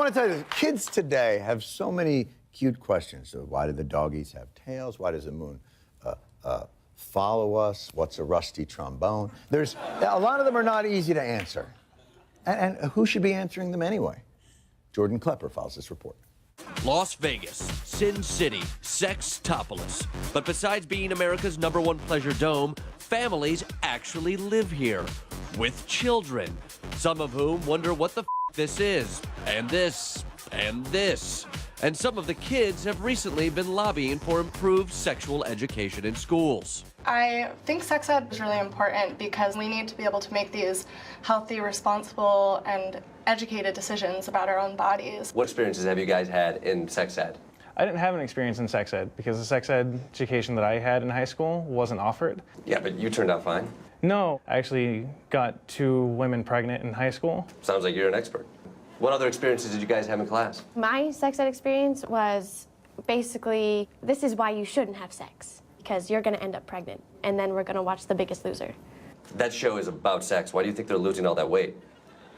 want to tell you, kids today have so many cute questions. So why do the doggies have tails? Why does the moon follow us? What's a rusty trombone? There's a lot of them are not easy to answer. And who should be answering them anyway? Jordan Klepper files this report. Las Vegas, Sin City, Sextopolis. But besides being America's #1 pleasure dome, families actually live here with children, some of whom wonder what the this is, and this, and this. And some of the kids have recently been lobbying for improved sexual education in schools. I think sex ed is really important because we need to be able to make these healthy, responsible, and educated decisions about our own bodies. What experiences have you guys had in sex ed? I didn't have an experience in sex ed because the sex ed education that I had in high school wasn't offered. Yeah, but you turned out fine. No, I actually got 2 women pregnant in high school. Sounds like you're an expert. What other experiences did you guys have in class? My sex ed experience was basically, this is why you shouldn't have sex, because you're going to end up pregnant, and then we're going to watch The Biggest Loser. That show is about sex. Why do you think they're losing all that weight?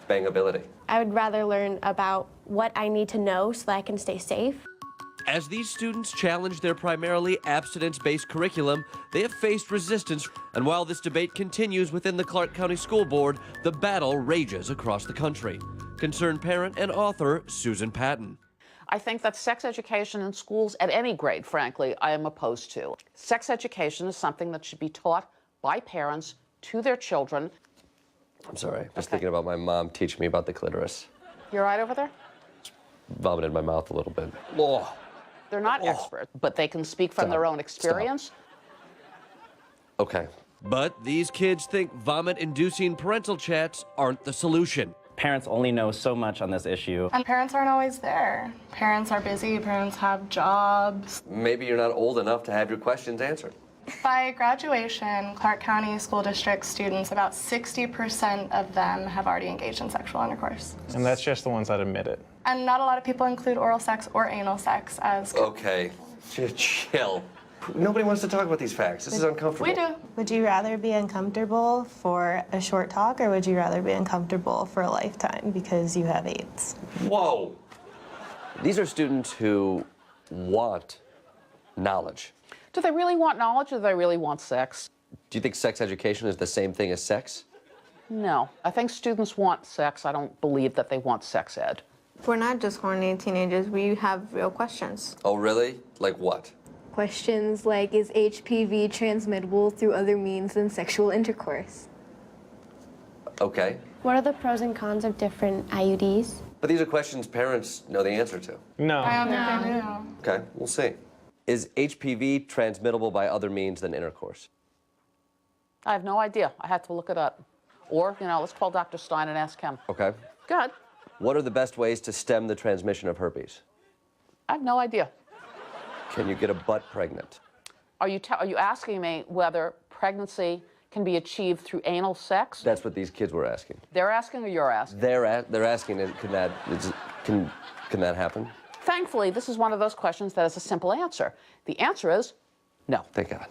Bangability. I would rather learn about what I need to know so that I can stay safe. As these students challenge their primarily abstinence-based curriculum, they have faced resistance. And while this debate continues within the Clark County School Board, the battle rages across the country. Concerned parent and author Susan Patton. I think that sex education in schools at any grade, frankly, I am opposed to. Sex education is something that should be taught by parents to their children. I'm sorry, just thinking about my mom teaching me about the clitoris. You all right over there? Vomited in my mouth a little bit. Oh. They're not experts, but they can speak from their own experience. Okay. But these kids think vomit-inducing parental chats aren't the solution. Parents only know so much on this issue. And parents aren't always there. Parents are busy, parents have jobs. Maybe you're not old enough to have your questions answered. By graduation, Clark County School District students, about 60% of them have already engaged in sexual intercourse. And that's just the ones that admit it. And not a lot of people include oral sex or anal sex as... Okay, chill. Nobody wants to talk about these facts. This is uncomfortable. We do. Would you rather be uncomfortable for a short talk, or would you rather be uncomfortable for a lifetime because you have AIDS? Whoa. These are students who want knowledge. Do they really want knowledge, or do they really want sex? Do you think sex education is the same thing as sex? No. I think students want sex. I don't believe that they want sex ed. We're not just horny teenagers. We have real questions. Oh, really? Like what? Questions like, is HPV transmittable through other means than sexual intercourse? Okay. What are the pros and cons of different IUDs? But these are questions parents know the answer to. No. I don't think they do. Okay, we'll see. Is HPV transmittable by other means than intercourse? I have no idea. I had to look it up. Or, you know, let's call Dr. Stein and ask him. Okay. Go ahead. What are the best ways to stem the transmission of herpes? I have no idea. Can you get a butt pregnant? Are you asking me whether pregnancy can be achieved through anal sex? That's what these kids were asking. They're asking or you're asking? They're asking, can that happen? Thankfully, this is one of those questions that has a simple answer. The answer is no. Thank God.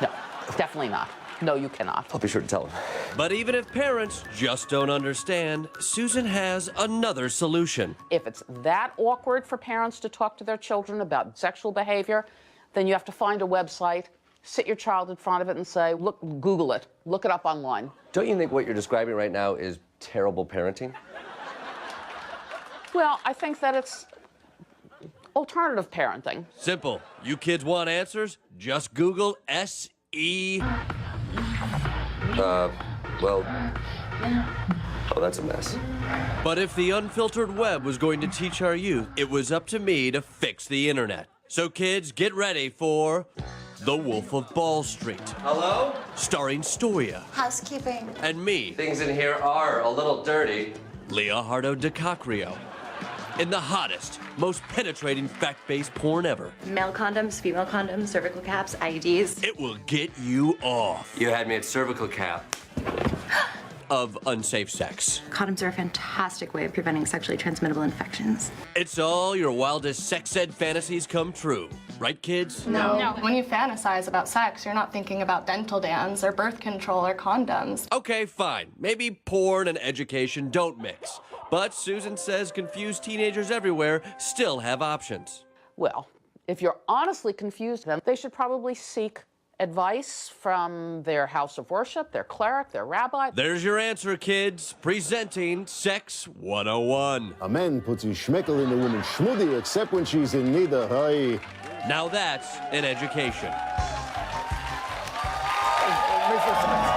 No, definitely not. No, you cannot. I'll be sure to tell them. But even if parents just don't understand, Susan has another solution. If it's that awkward for parents to talk to their children about sexual behavior, then you have to find a website, sit your child in front of it and say, look, Google it, look it up online. Don't you think what you're describing right now is terrible parenting? Well, I think that it's alternative parenting. Simple. You kids want answers? Just Google SE. Well, oh, that's a mess. But if the unfiltered web was going to teach our youth, it was up to me to fix the internet. So kids, get ready for The Wolf of Ball Street. Hello? Starring Storia. Housekeeping. And me, Things in here are a little dirty. Leonardo DiCaprio. In the hottest, most penetrating fact-based porn ever. Male condoms, female condoms, cervical caps, IUDs. It will get you off You had me at cervical cap. of unsafe sex. Condoms are a fantastic way of preventing sexually transmittable infections. It's all your wildest sex ed fantasies come true. Right, kids? No. When you fantasize about sex, you're not thinking about dental dams or birth control or condoms. Okay, fine. Maybe porn and education don't mix. But Susan says confused teenagers everywhere still have options. Well, if you're honestly confused, then they should probably seek advice from their house of worship, their cleric, their rabbi. There's your answer, kids. Presenting Sex 101. A man puts his schmeckel in a woman's schmuddy except when she's in need of high. Now that's an education. Mr.